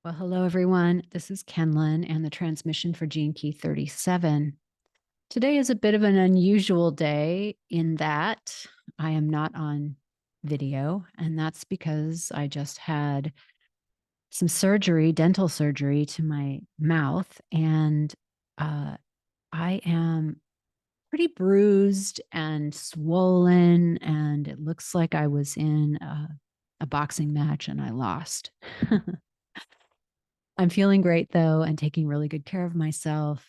Well, hello, everyone. This is Kenlin and the transmission for Gene Key 37. Today is a bit of an unusual day in that I am not on video, and that's because I just had some surgery, dental surgery to my mouth, and uh, I am pretty bruised and swollen, and it looks like I was in a boxing match and I lost. I'm feeling great though and taking really good care of myself.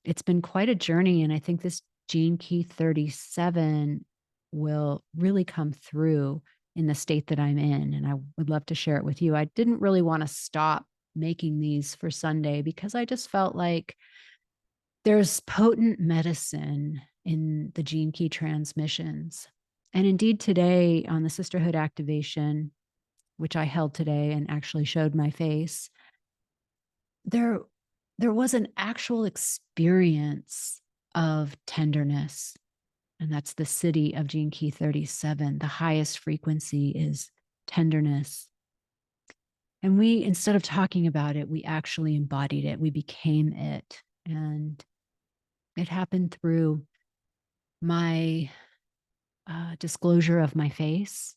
It's been quite a journey, and I think this Gene Key 37 will really come through in the state that I'm in. And I would love to share it with you. I didn't really want to stop making these for Sunday because I just felt like there's potent medicine in the Gene Key transmissions. And indeed, today on the Sisterhood activation, which I held today and actually showed my face, there there was an actual experience of tenderness, and that's the siddhi of Gene Key 37. The highest frequency is tenderness. And we, instead of talking about it, we actually embodied it. We became it. And it happened through my disclosure of my face,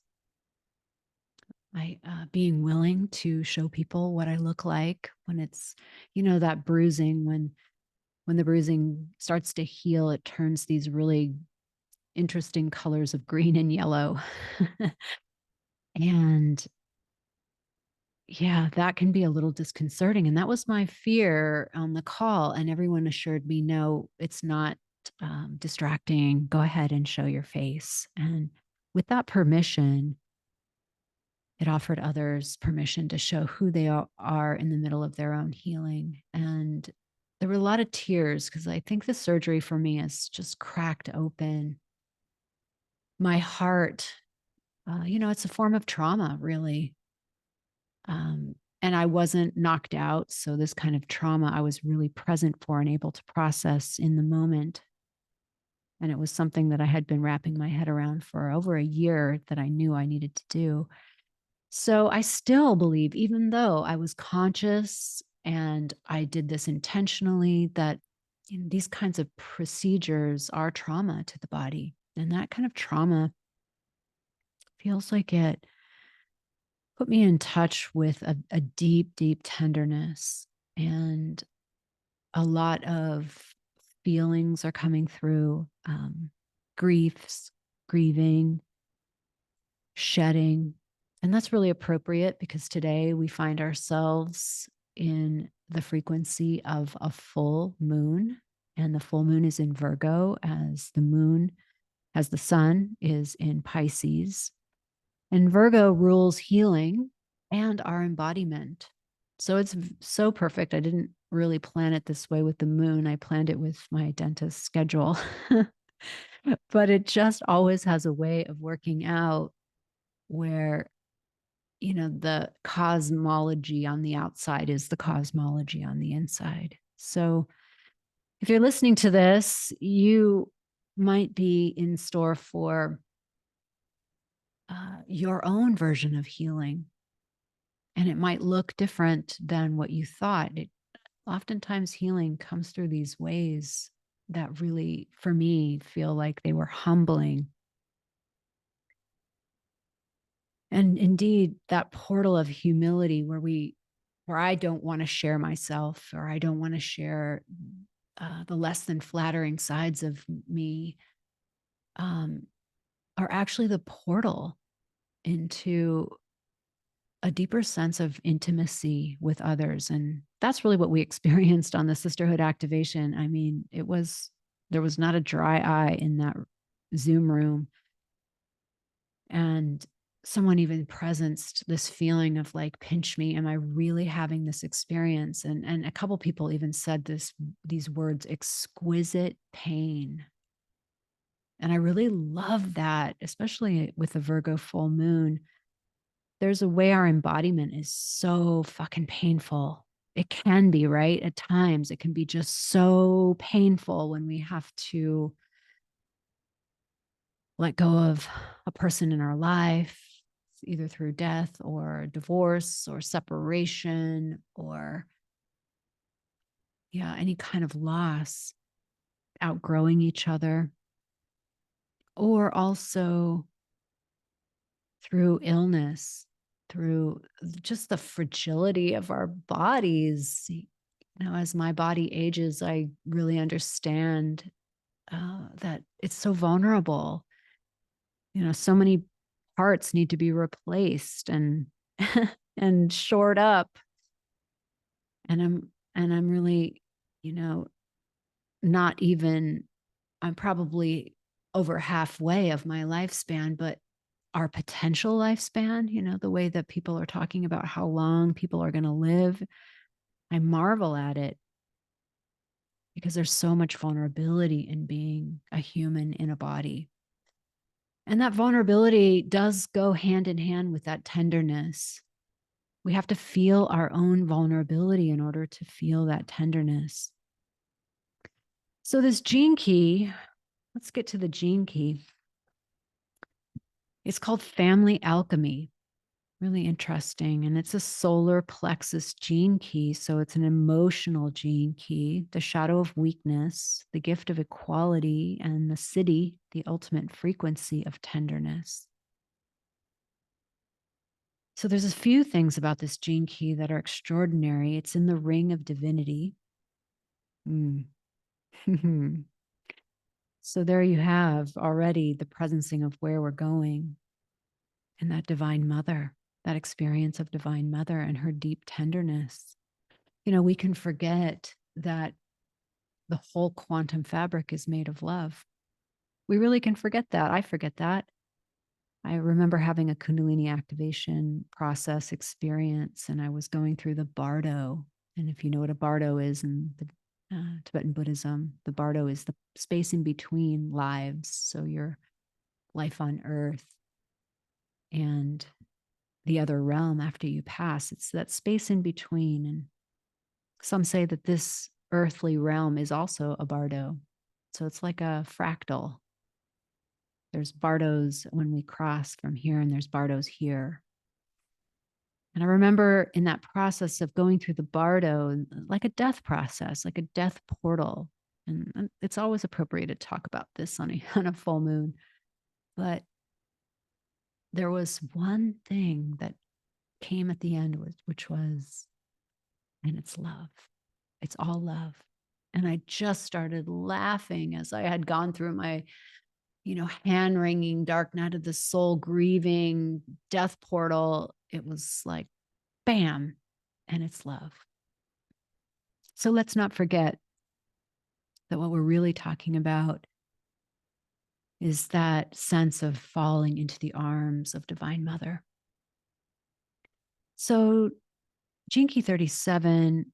my being willing to show people what I look like when it's, that bruising, when the bruising starts to heal, it turns these really interesting colors of green and yellow. And yeah, that can be a little disconcerting. And that was my fear on the call. And everyone assured me, no, it's not distracting. Go ahead and show your face. And with that permission, it offered others permission to show who they are in the middle of their own healing. And there were a lot of tears because I think the surgery for me has just cracked open my heart. It's a form of trauma, really. And I wasn't knocked out. So, this kind of trauma I was really present for and able to process in the moment. And it was something that I had been wrapping my head around for over a year that I knew I needed to do. So, I still believe, even though I was conscious and I did this intentionally, that these kinds of procedures are trauma to the body. And that kind of trauma feels like it put me in touch with a deep, deep tenderness. And a lot of feelings are coming through, griefs, grieving, shedding. And that's really appropriate because today we find ourselves in the frequency of a full moon. And the full moon is in Virgo, as the sun is in Pisces. And Virgo rules healing and our embodiment. So it's so perfect. I didn't really plan it this way with the moon. I planned it with my dentist schedule. But it just always has a way of working out where, the cosmology on the outside is the cosmology on the inside. So if you're listening to this, you might be in store for your own version of healing. And it might look different than what you thought. Oftentimes healing comes through these ways that really, for me, feel like they were humbling. And indeed, that portal of humility where I don't want to share myself, or I don't want to share the less than flattering sides of me, um, are actually the portal into a deeper sense of intimacy with others. And that's really what we experienced on the sisterhood activation. I mean, there was not a dry eye in that Zoom room. And someone even presenced this feeling of like, pinch me. Am I really having this experience? And a couple people even said these words, exquisite pain. And I really love that, especially with the Virgo full moon. There's a way our embodiment is so fucking painful. It can be, right? At times, it can be just so painful when we have to let go of a person in our life, either through death or divorce or separation or, yeah, any kind of loss, outgrowing each other, or also through illness, through just the fragility of our bodies. As my body ages, I really understand that it's so vulnerable. So many parts need to be replaced and and shored up. And I'm really, you know, not even, I'm probably over halfway of my lifespan, but our potential lifespan, the way that people are talking about how long people are going to live, I marvel at it because there's so much vulnerability in being a human in a body. And that vulnerability does go hand in hand with that tenderness. We have to feel our own vulnerability in order to feel that tenderness. So, this gene key, let's get to the gene key. It's called family alchemy. Really interesting. And it's a solar plexus gene key. So it's an emotional gene key, the shadow of weakness, the gift of equality, and the siddhi, the ultimate frequency of tenderness. So there's a few things about this gene key that are extraordinary. It's in the Ring of Divinity. So there you have already the presencing of where we're going and that divine mother, that experience of divine mother and her deep tenderness. We can forget that the whole quantum fabric is made of love. We really can forget that. I forget that. I remember having a Kundalini activation process experience, and I was going through the Bardo. And if you know what a Bardo is in the Tibetan Buddhism, the Bardo is the space in between lives. So your life on earth and the other realm after you pass, it's that space in between. And some say that this earthly realm is also a Bardo. So it's like a fractal. There's Bardos when we cross from here, and there's Bardos here. And I remember in that process of going through the Bardo, like a death process, like a death portal. And it's always appropriate to talk about this on a full moon. But there was one thing that came at the end, which was, and it's love. It's all love. And I just started laughing as I had gone through my, hand wringing dark night of the soul, grieving death portal. It was like, bam, and it's love. So let's not forget that what we're really talking about is that sense of falling into the arms of Divine Mother. So Gene Key 37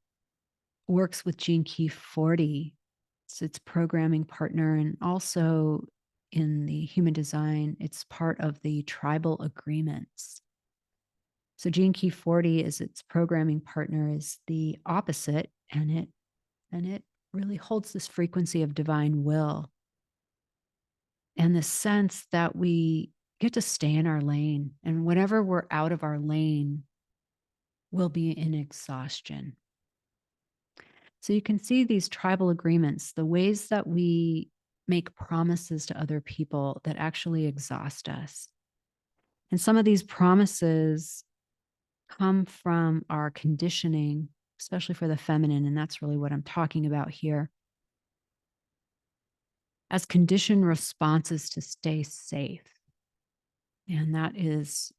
works with Gene Key 40. It's its programming partner, and also in the human design, it's part of the tribal agreements. So Gene Key 40 is its programming partner, is the opposite, and it really holds this frequency of divine will and the sense that we get to stay in our lane, and whenever we're out of our lane, we'll be in exhaustion. So you can see these tribal agreements, the ways that we make promises to other people that actually exhaust us. And some of these promises come from our conditioning, especially for the feminine. And that's really what I'm talking about here. As conditioned responses to stay safe. And that is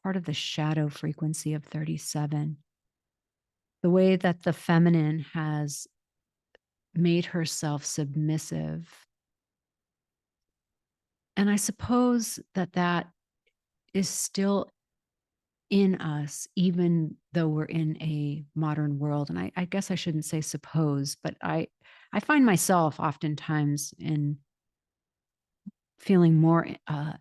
part of the shadow frequency of 37. The way that the feminine has made herself submissive. And I suppose that is still in us, even though we're in a modern world. And I guess I shouldn't say suppose, but I find myself oftentimes in feeling more, I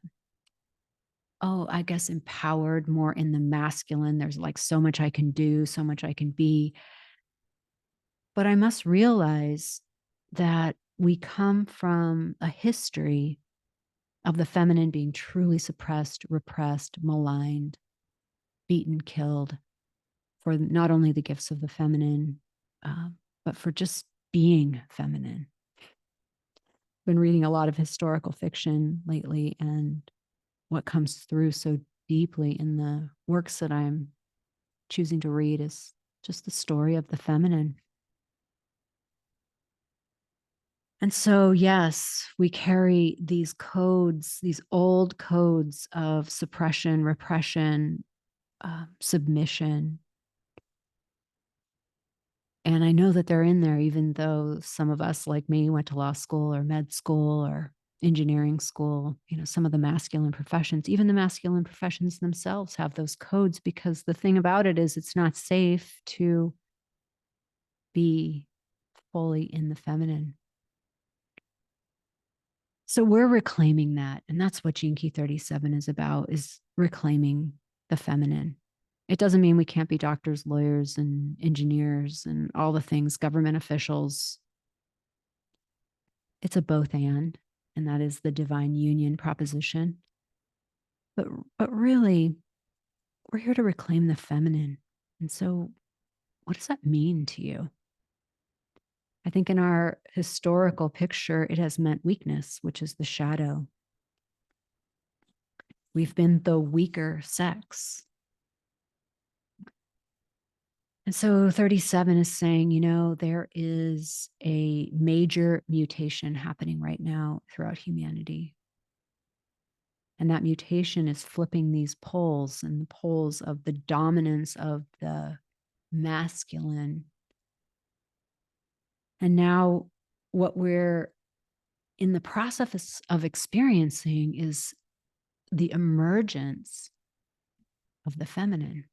guess empowered, more in the masculine. There's like so much I can do, so much I can be. But I must realize that we come from a history of the feminine being truly suppressed, repressed, maligned, beaten, killed, for not only the gifts of the feminine, but for just being feminine. Been reading a lot of historical fiction lately, and what comes through so deeply in the works that I'm choosing to read is just the story of the feminine. And so, yes, we carry these codes, these old codes of suppression, repression, submission. And I know that they're in there, even though some of us, like me, went to law school or med school or engineering school. Some of the masculine professions, even the masculine professions themselves, have those codes, because the thing about it is it's not safe to be fully in the feminine. So we're reclaiming that. And that's what Gene Key 37 is about, is reclaiming the feminine. It doesn't mean we can't be doctors, lawyers, and engineers and all the things, government officials. It's a both and that is the divine union proposition. But really, we're here to reclaim the feminine. And so what does that mean to you? I think in our historical picture, it has meant weakness, which is the shadow. We've been the weaker sex. And so 37 is saying, there is a major mutation happening right now throughout humanity. And that mutation is flipping these poles, and the poles of the dominance of the masculine. And now what we're in the process of experiencing is the emergence of the feminine.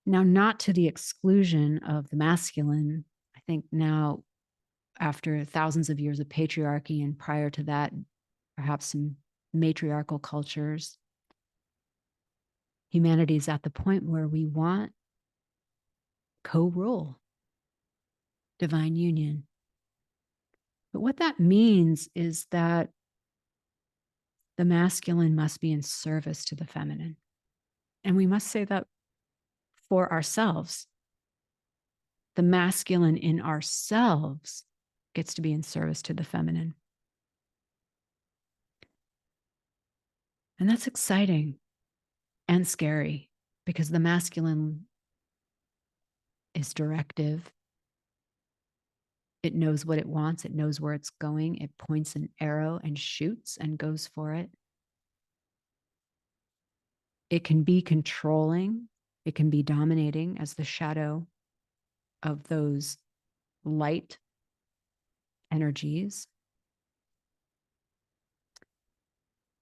Now, not to the exclusion of the masculine. I think now, after thousands of years of patriarchy, and prior to that, perhaps some matriarchal cultures, humanity is at the point where we want co-rule, divine union. But what that means is that the masculine must be in service to the feminine. And we must say that for ourselves. The masculine in ourselves gets to be in service to the feminine. And that's exciting and scary, because the masculine is directive. It knows what it wants. It knows where it's going. It points an arrow and shoots and goes for it. It can be controlling. It can be dominating as the shadow of those light energies.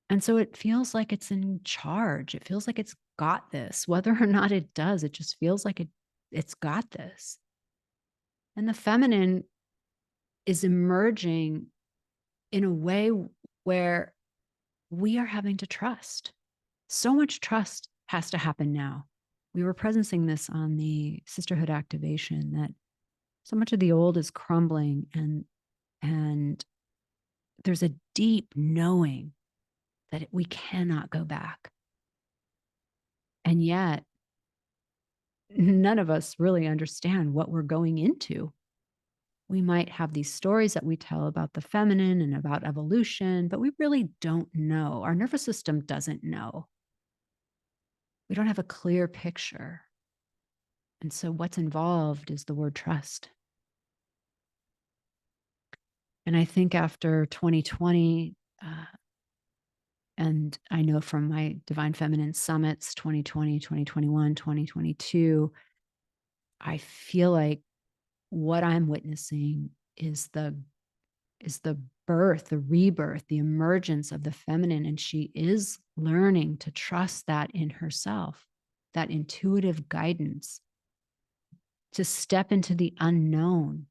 And so it feels like it's in charge. It feels like it's got this. Whether or not it does, it just feels like it's got this. And the feminine is emerging in a way where we are having to trust. So much trust has to happen now. We were presencing this on the sisterhood activation, that so much of the old is crumbling, and there's a deep knowing that we cannot go back. And yet, none of us really understand what we're going into. We might have these stories that we tell about the feminine and about evolution, but we really don't know. Our nervous system doesn't know. We don't have a clear picture. And so what's involved is the word trust. And I think after 2020, and I know from my Divine Feminine Summits, 2020, 2021, 2022, I feel like what I'm witnessing is the birth, the rebirth, the emergence of the feminine. And she is learning to trust that in herself, that intuitive guidance, to step into the unknown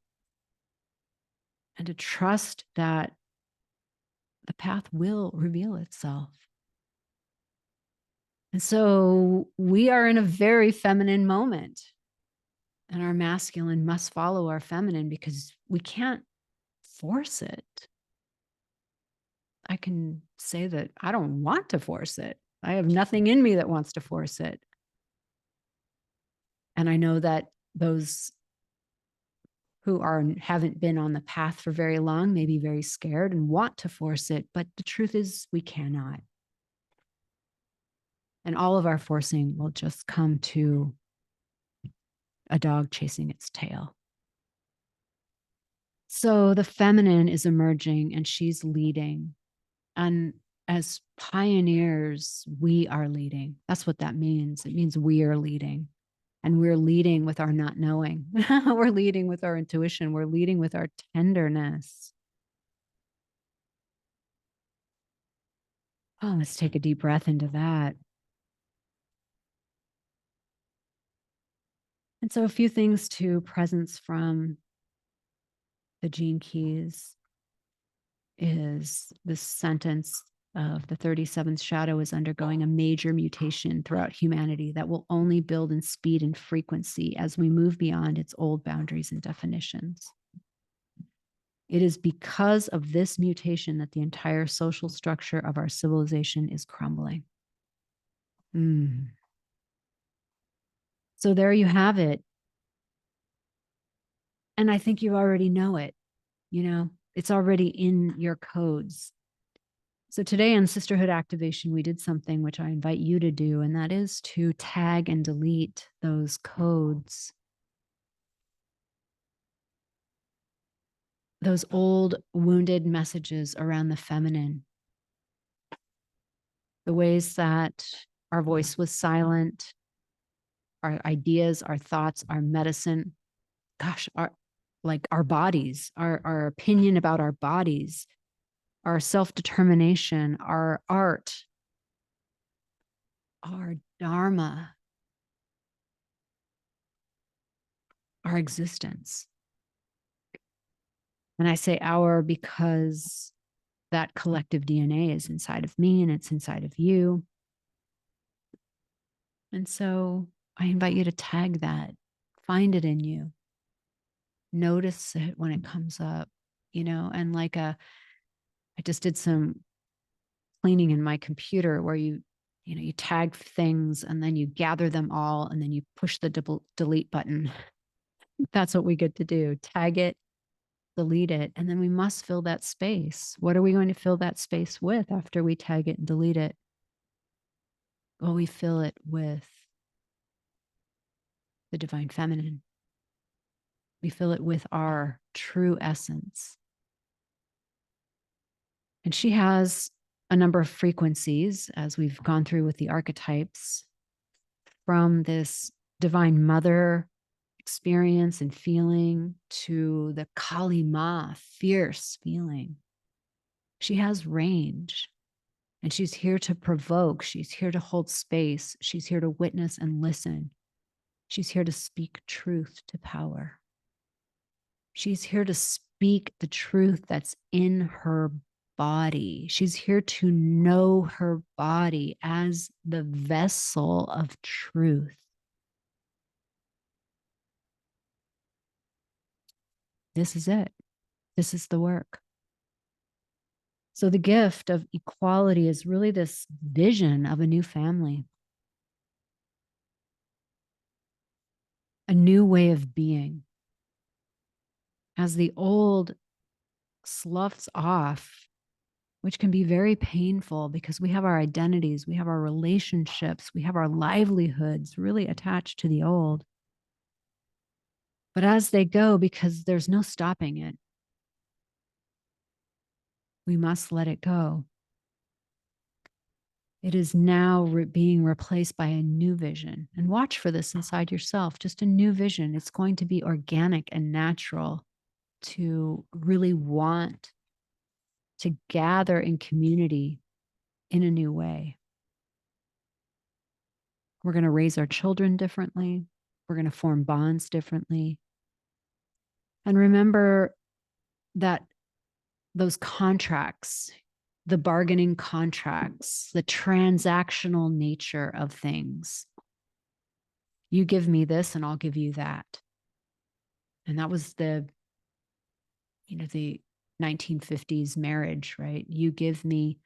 and to trust that the path will reveal itself. And so we are in a very feminine moment, and our masculine must follow our feminine, because we can't force it. I can say that I don't want to force it. I have nothing in me that wants to force it. And I know that those who haven't been on the path for very long may be very scared and want to force it, but the truth is we cannot. And all of our forcing will just come to a dog chasing its tail. So the feminine is emerging and she's leading. And as pioneers, we are leading. That's what that means. It means we are leading. And we're leading with our not knowing. We're leading with our intuition. We're leading with our tenderness. Oh, let's take a deep breath into that. And so, a few things to presence from the gene keys is this sentence of the 37th shadow is undergoing a major mutation throughout humanity that will only build in speed and frequency as we move beyond its old boundaries and definitions. It is because of this mutation that the entire social structure of our civilization is crumbling. So there you have it. And I think you already know it. It's already in your codes. So today on Sisterhood Activation, we did something which I invite you to do, and that is to tag and delete those codes, those old wounded messages around the feminine, the ways that our voice was silent, our ideas, our thoughts, our medicine, our bodies, our opinion about our bodies, our self-determination, our art, our dharma, our existence. And I say our because that collective DNA is inside of me and it's inside of you. And so I invite you to tag that, find it in you, notice it when it comes up, and I just did some cleaning in my computer where you tag things and then you gather them all and then you push the delete button. That's what we get to do. Tag it, delete it, and then we must fill that space. What are we going to fill that space with after we tag it and delete it? Well, we fill it with the divine feminine. We fill it with our true essence. And she has a number of frequencies, as we've gone through with the archetypes, from this divine mother experience and feeling to the Kali Ma fierce feeling. She has range and she's here to provoke. She's here to hold space. She's here to witness and listen. She's here to speak truth to power. She's here to speak the truth that's in her body. She's here to know her body as the vessel of truth. This is it. This is the work. So the gift of equality is really this vision of a new family, a new way of being. As the old sloughs off, which can be very painful because we have our identities, we have our relationships, we have our livelihoods really attached to the old. But as they go, because there's no stopping it, we must let it go. It is now being replaced by a new vision. And watch for this inside yourself, just a new vision. It's going to be organic and natural to really want to gather in community in a new way. We're going to raise our children differently. We're going to form bonds differently. And remember that those contracts, the bargaining contracts, the transactional nature of things. You give me this and I'll give you that. And that was the 1950s marriage, right? You give me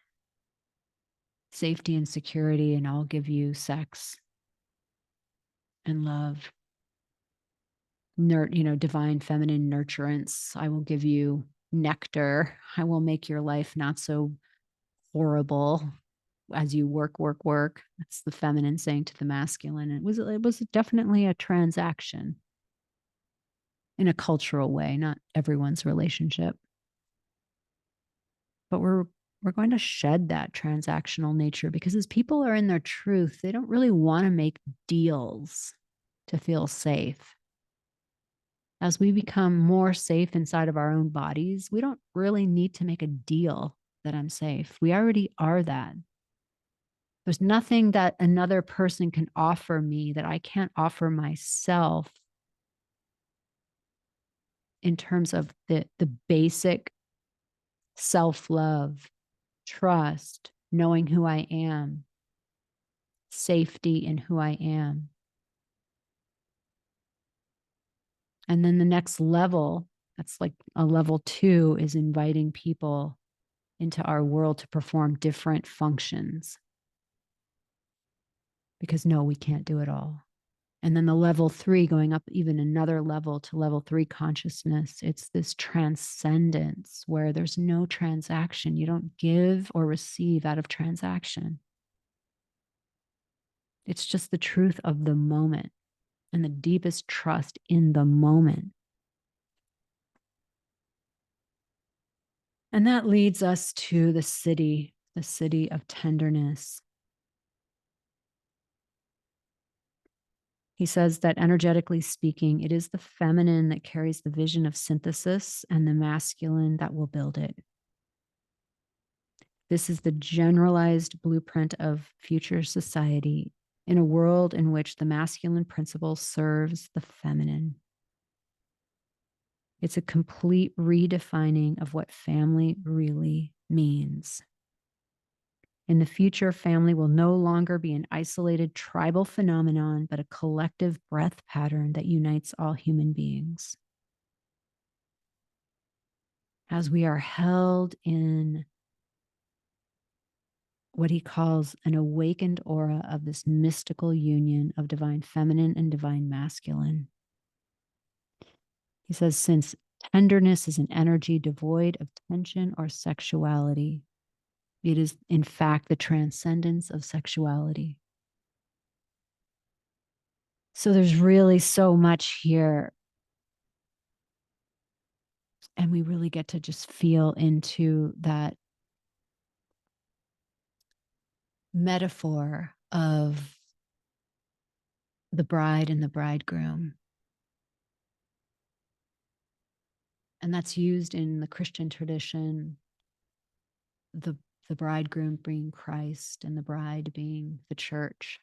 safety and security, and I'll give you sex and love. Divine feminine nurturance. I will give you nectar. I will make your life not so horrible as you work, work, work. That's the feminine saying to the masculine. It was definitely a transaction in a cultural way, not everyone's relationship. But we're going to shed that transactional nature because as people are in their truth, they don't really want to make deals to feel safe. As we become more safe inside of our own bodies, we don't really need to make a deal that I'm safe. We already are that. There's nothing that another person can offer me that I can't offer myself in terms of the basic self-love, trust, knowing who I am, safety in who I am. And then the next level, that's like a level 2, is inviting people into our world to perform different functions. Because no, we can't do it all. And then the level 3, going up even another level to level 3 consciousness, it's this transcendence where there's no transaction. You don't give or receive out of transaction. It's just the truth of the moment and the deepest trust in the moment. And that leads us to the siddhi of tenderness. He says that energetically speaking, it is the feminine that carries the vision of synthesis and the masculine that will build it. This is the generalized blueprint of future society in a world in which the masculine principle serves the feminine. It's a complete redefining of what family really means. In the future, family will no longer be an isolated tribal phenomenon, but a collective breath pattern that unites all human beings. As we are held in what he calls an awakened aura of this mystical union of divine feminine and divine masculine. He says, since tenderness is an energy devoid of tension or sexuality, it is, in fact, the transcendence of sexuality. So there's really so much here. And we really get to just feel into that metaphor of the bride and the bridegroom. And that's used in the Christian tradition, the bridegroom being Christ and the bride being the church,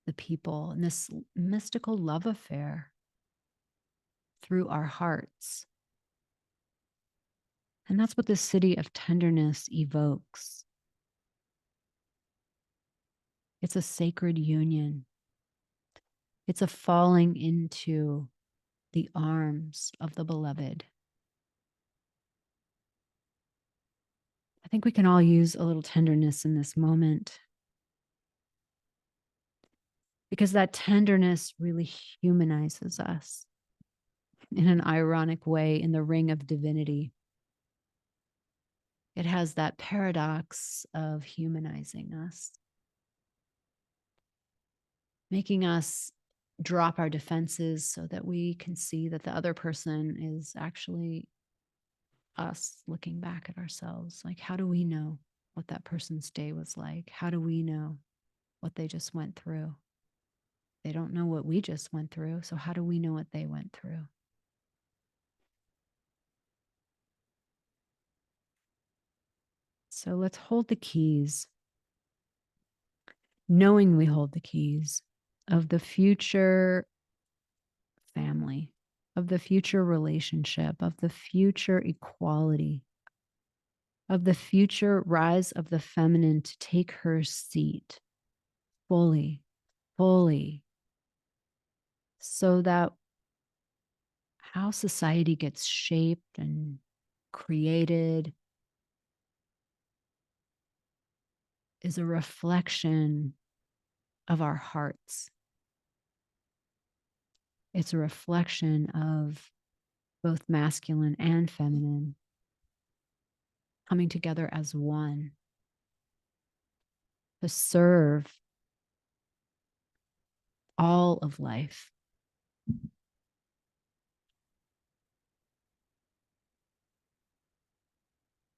the people, and this mystical love affair through our hearts. And that's what the siddhi of tenderness evokes. It's a sacred union. It's a falling into the arms of the beloved. I think we can all use a little tenderness in this moment because that tenderness really humanizes us in an ironic way in the Ring of Divinity. It has that paradox of humanizing us, making us drop our defenses so that we can see that the other person is actually us looking back at ourselves. Like, how do we know what that person's day was like? How do we know what they just went through? They don't know what we just went through. So how do we know what they went through? So let's hold the keys, knowing we hold the keys of the future family, of the future relationship, of the future equality, of the future rise of the feminine to take her seat fully, fully, so that how society gets shaped and created is a reflection of our hearts. It's a reflection of both masculine and feminine coming together as one to serve all of life.